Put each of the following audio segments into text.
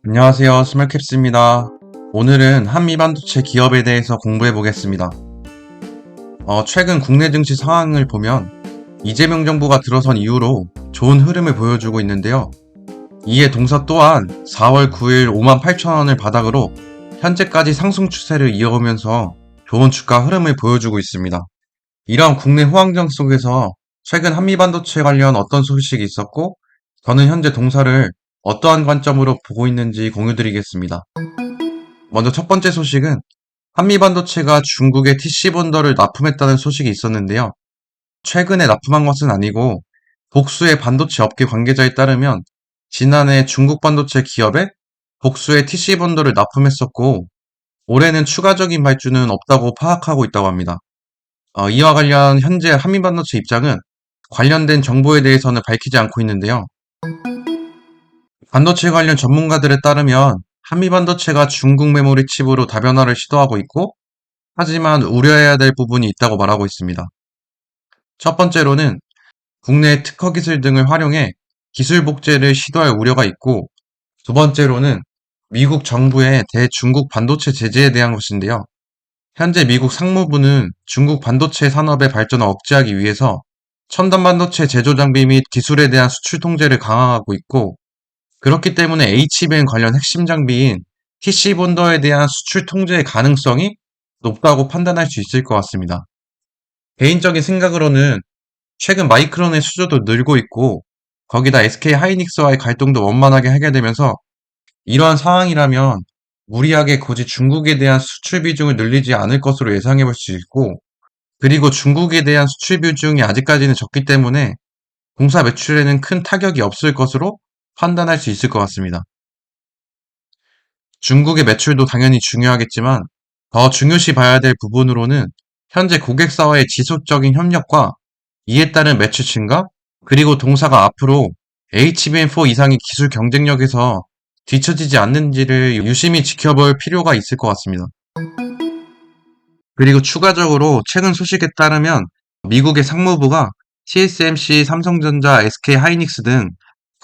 안녕하세요. 스멜캡스입니다. 오늘은 한미반도체 기업에 대해서 공부해 보겠습니다. 최근 국내 증시 상황을 보면 이재명 정부가 들어선 이후로 좋은 흐름을 보여주고 있는데요. 이에 동사 또한 4월 9일 58,000원을 바닥으로 현재까지 상승 추세를 이어오면서 좋은 주가 흐름을 보여주고 있습니다. 이런 국내 호황장 속에서 최근 한미반도체 관련 어떤 소식이 있었고, 저는 현재 동사를 어떠한 관점으로 보고 있는지 공유드리겠습니다. 먼저 첫 번째 소식은 한미반도체가 중국의 TC본더를 납품했다는 소식이 있었는데요. 최근에 납품한 것은 아니고 복수의 반도체 업계 관계자에 따르면 지난해 중국 반도체 기업에 복수의 TC본더를 납품했었고 올해는 추가적인 발주는 없다고 파악하고 있다고 합니다. 이와 관련 현재 한미반도체 입장은 관련된 정보에 대해서는 밝히지 않고 있는데요. 반도체 관련 전문가들에 따르면 한미반도체가 중국 메모리 칩으로 다변화를 시도하고 있고, 하지만 우려해야 될 부분이 있다고 말하고 있습니다. 첫 번째로는 국내 특허 기술 등을 활용해 기술 복제를 시도할 우려가 있고, 두 번째로는 미국 정부의 대중국 반도체 제재에 대한 것인데요. 현재 미국 상무부는 중국 반도체 산업의 발전을 억제하기 위해서 첨단 반도체 제조 장비 및 기술에 대한 수출 통제를 강화하고 있고, 그렇기 때문에 HBM 관련 핵심 장비인 TC본더에 대한 수출 통제의 가능성이 높다고 판단할 수 있을 것 같습니다. 개인적인 생각으로는 최근 마이크론의 수주도 늘고 있고, 거기다 SK 하이닉스와의 갈등도 원만하게 해결되면서 이러한 상황이라면 무리하게 굳이 중국에 대한 수출 비중을 늘리지 않을 것으로 예상해 볼 수 있고, 그리고 중국에 대한 수출 비중이 아직까지는 적기 때문에 공사 매출에는 큰 타격이 없을 것으로 판단할 수 있을 것 같습니다. 중국의 매출도 당연히 중요하겠지만 더 중요시 봐야 될 부분으로는 현재 고객사와의 지속적인 협력과 이에 따른 매출 증가, 그리고 동사가 앞으로 HBM4 이상의 기술 경쟁력에서 뒤처지지 않는지를 유심히 지켜볼 필요가 있을 것 같습니다. 그리고 추가적으로 최근 소식에 따르면 미국의 상무부가 TSMC, 삼성전자, SK 하이닉스 등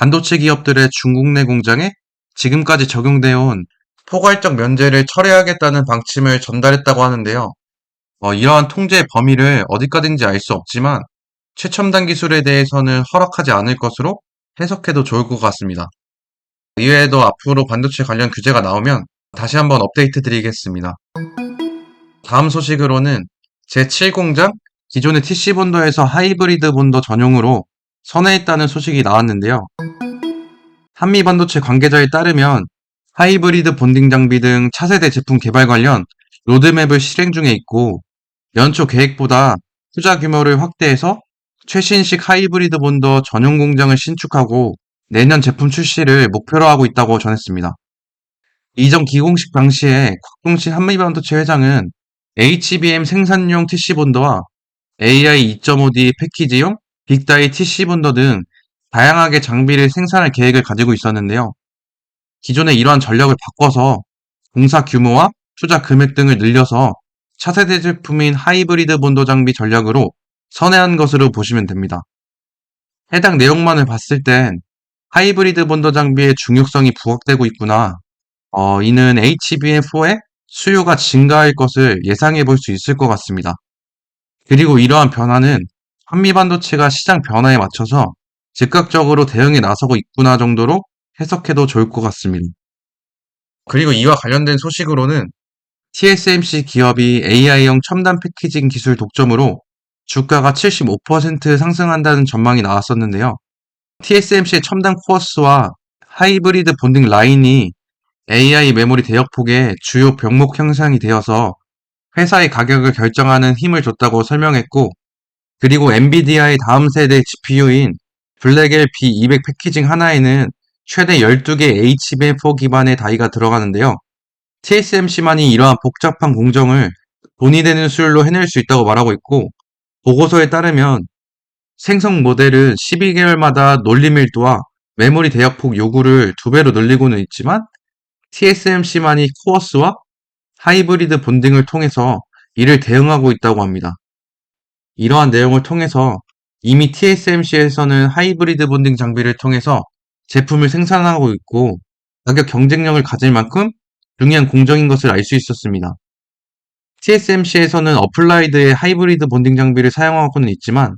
반도체 기업들의 중국 내 공장에 지금까지 적용되어 온 포괄적 면제를 철회하겠다는 방침을 전달했다고 하는데요. 이러한 통제 범위를 어디까지인지 알 수 없지만 최첨단 기술에 대해서는 허락하지 않을 것으로 해석해도 좋을 것 같습니다. 이외에도 앞으로 반도체 관련 규제가 나오면 다시 한번 업데이트 드리겠습니다. 다음 소식으로는 제7공장 기존의 TC본더에서 하이브리드 본더 전용으로 선회했다는 소식이 나왔는데요. 한미반도체 관계자에 따르면 하이브리드 본딩 장비 등 차세대 제품 개발 관련 로드맵을 실행 중에 있고 연초 계획보다 투자 규모를 확대해서 최신식 하이브리드 본더 전용 공장을 신축하고 내년 제품 출시를 목표로 하고 있다고 전했습니다. 이전 기공식 당시에 곽동신 한미반도체 회장은 HBM 생산용 TC본더와 AI 2.5D 패키지용 빅다이 TC본더 등 다양하게 장비를 생산할 계획을 가지고 있었는데요. 기존의 이러한 전략을 바꿔서 공사 규모와 투자 금액 등을 늘려서 차세대 제품인 하이브리드 본더 장비 전략으로 선회한 것으로 보시면 됩니다. 해당 내용만을 봤을 땐 하이브리드 본더 장비의 중요성이 부각되고 있구나. 이는 HBM4의 수요가 증가할 것을 예상해 볼 수 있을 것 같습니다. 그리고 이러한 변화는 한미반도체가 시장 변화에 맞춰서 즉각적으로 대응에 나서고 있구나 정도로 해석해도 좋을 것 같습니다. 그리고 이와 관련된 소식으로는 TSMC 기업이 AI용 첨단 패키징 기술 독점으로 주가가 75% 상승한다는 전망이 나왔었는데요. TSMC의 첨단 코어스와 하이브리드 본딩 라인이 AI 메모리 대역폭의 주요 병목 형상이 되어서 회사의 가격을 결정하는 힘을 줬다고 설명했고, 그리고 엔비디아의 다음 세대 GPU인 블랙엘 B200 패키징 하나에는 최대 12개 HBM4 기반의 다이가 들어가는데요. TSMC만이 이러한 복잡한 공정을 돈이 되는 수율로 해낼 수 있다고 말하고 있고, 보고서에 따르면 생성 모델은 12개월마다 논리 밀도와 메모리 대역폭 요구를 2배로 늘리고는 있지만 TSMC만이 코어스와 하이브리드 본딩을 통해서 이를 대응하고 있다고 합니다. 이러한 내용을 통해서 이미 TSMC에서는 하이브리드 본딩 장비를 통해서 제품을 생산하고 있고, 가격 경쟁력을 가질 만큼 중요한 공정인 것을 알 수 있었습니다. TSMC에서는 어플라이드의 하이브리드 본딩 장비를 사용하고는 있지만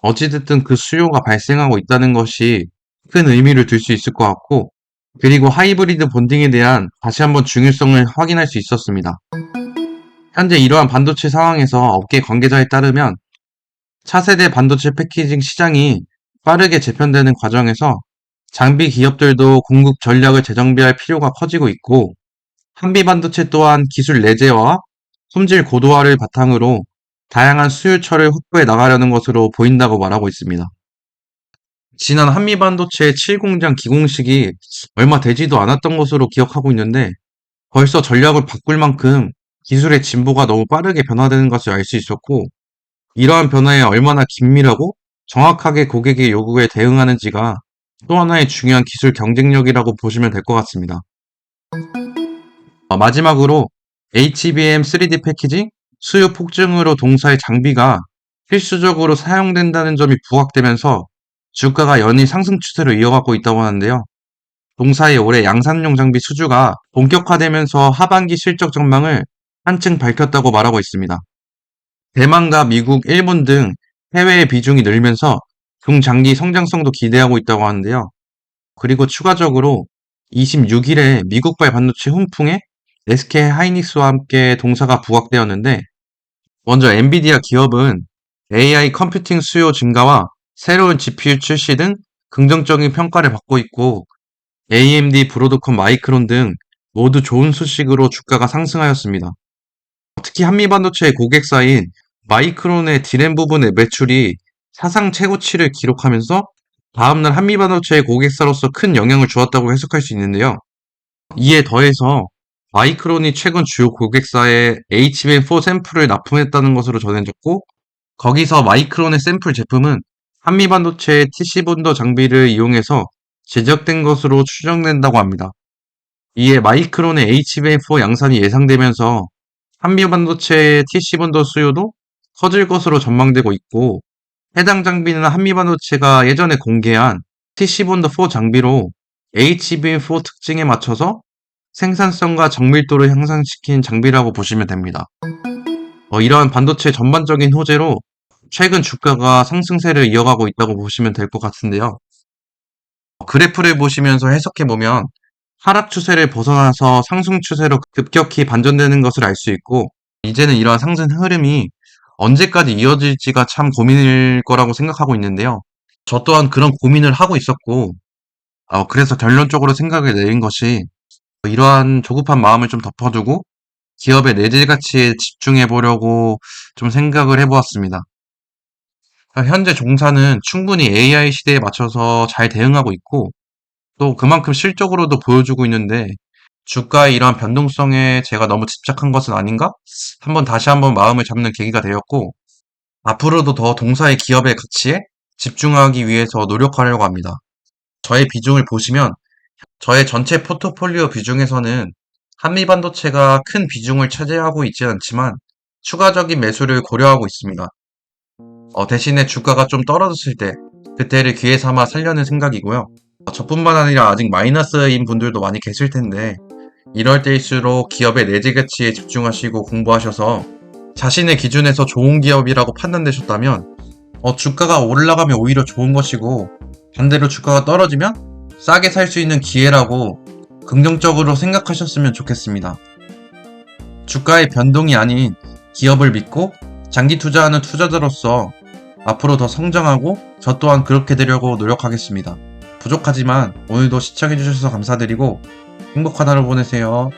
어찌됐든 그 수요가 발생하고 있다는 것이 큰 의미를 둘 수 있을 것 같고, 그리고 하이브리드 본딩에 대한 다시 한번 중요성을 확인할 수 있었습니다. 현재 이러한 반도체 상황에서 업계 관계자에 따르면 차세대 반도체 패키징 시장이 빠르게 재편되는 과정에서 장비 기업들도 공급 전략을 재정비할 필요가 커지고 있고, 한미 반도체 또한 기술 내재와 품질 고도화를 바탕으로 다양한 수요처를 확보해 나가려는 것으로 보인다고 말하고 있습니다. 지난 한미 반도체 7공장 기공식이 얼마 되지도 않았던 것으로 기억하고 있는데, 벌써 전략을 바꿀 만큼 기술의 진보가 너무 빠르게 변화되는 것을 알 수 있었고, 이러한 변화에 얼마나 긴밀하고 정확하게 고객의 요구에 대응하는지가 또 하나의 중요한 기술 경쟁력이라고 보시면 될 것 같습니다. 마지막으로 HBM 3D 패키징, 수요 폭증으로 동사의 장비가 필수적으로 사용된다는 점이 부각되면서 주가가 연일 상승 추세를 이어가고 있다고 하는데요. 동사의 올해 양산용 장비 수주가 본격화되면서 하반기 실적 전망을 한층 밝혔다고 말하고 있습니다. 대만과 미국, 일본 등 해외의 비중이 늘면서 중장기 성장성도 기대하고 있다고 하는데요. 그리고 추가적으로 26일에 미국발 반도체 훈풍에 SK 하이닉스와 함께 동사가 부각되었는데, 먼저 엔비디아 기업은 AI 컴퓨팅 수요 증가와 새로운 GPU 출시 등 긍정적인 평가를 받고 있고, AMD, 브로드컴, 마이크론 등 모두 좋은 소식으로 주가가 상승하였습니다. 특히 한미 반도체의 고객사인 마이크론의 디램 부분의 매출이 사상 최고치를 기록하면서 다음날 한미 반도체의 고객사로서 큰 영향을 주었다고 해석할 수 있는데요. 이에 더해서 마이크론이 최근 주요 고객사에 HBM4 샘플을 납품했다는 것으로 전해졌고, 거기서 마이크론의 샘플 제품은 한미 반도체의 TC 본더 장비를 이용해서 제작된 것으로 추정된다고 합니다. 이에 마이크론의 HBM4 양산이 예상되면서 한미 반도체의 TC 본더 수요도 커질 것으로 전망되고 있고, 해당 장비는 한미 반도체가 예전에 공개한 TC 본더 4 장비로 HBM4 특징에 맞춰서 생산성과 정밀도를 향상시킨 장비라고 보시면 됩니다. 이러한 반도체 전반적인 호재로 최근 주가가 상승세를 이어가고 있다고 보시면 될 것 같은데요. 그래프를 보시면서 해석해보면 하락 추세를 벗어나서 상승 추세로 급격히 반전되는 것을 알 수 있고, 이제는 이러한 상승 흐름이 언제까지 이어질지가 참 고민일 거라고 생각하고 있는데요. 저 또한 그런 고민을 하고 있었고, 그래서 결론적으로 생각을 내린 것이 이러한 조급한 마음을 좀 덮어두고 기업의 내재 가치에 집중해 보려고 좀 생각을 해보았습니다. 현재 종사는 충분히 AI 시대에 맞춰서 잘 대응하고 있고, 또 그만큼 실적으로도 보여주고 있는데, 주가의 이러한 변동성에 제가 너무 집착한 것은 아닌가? 다시 한번 마음을 잡는 계기가 되었고, 앞으로도 더 동사의 기업의 가치에 집중하기 위해서 노력하려고 합니다. 저의 비중을 보시면 저의 전체 포트폴리오 비중에서는 한미 반도체가 큰 비중을 차지하고 있지 않지만 추가적인 매수를 고려하고 있습니다. 대신에 주가가 좀 떨어졌을 때 그때를 기회 삼아 살려는 생각이고요. 저뿐만 아니라 아직 마이너스인 분들도 많이 계실 텐데, 이럴 때일수록 기업의 내재 가치에 집중하시고 공부하셔서 자신의 기준에서 좋은 기업이라고 판단되셨다면 주가가 올라가면 오히려 좋은 것이고, 반대로 주가가 떨어지면 싸게 살 수 있는 기회라고 긍정적으로 생각하셨으면 좋겠습니다. 주가의 변동이 아닌 기업을 믿고 장기 투자하는 투자자로서 앞으로 더 성장하고 저 또한 그렇게 되려고 노력하겠습니다. 부족하지만 오늘도 시청해주셔서 감사드리고 행복한 하루 보내세요.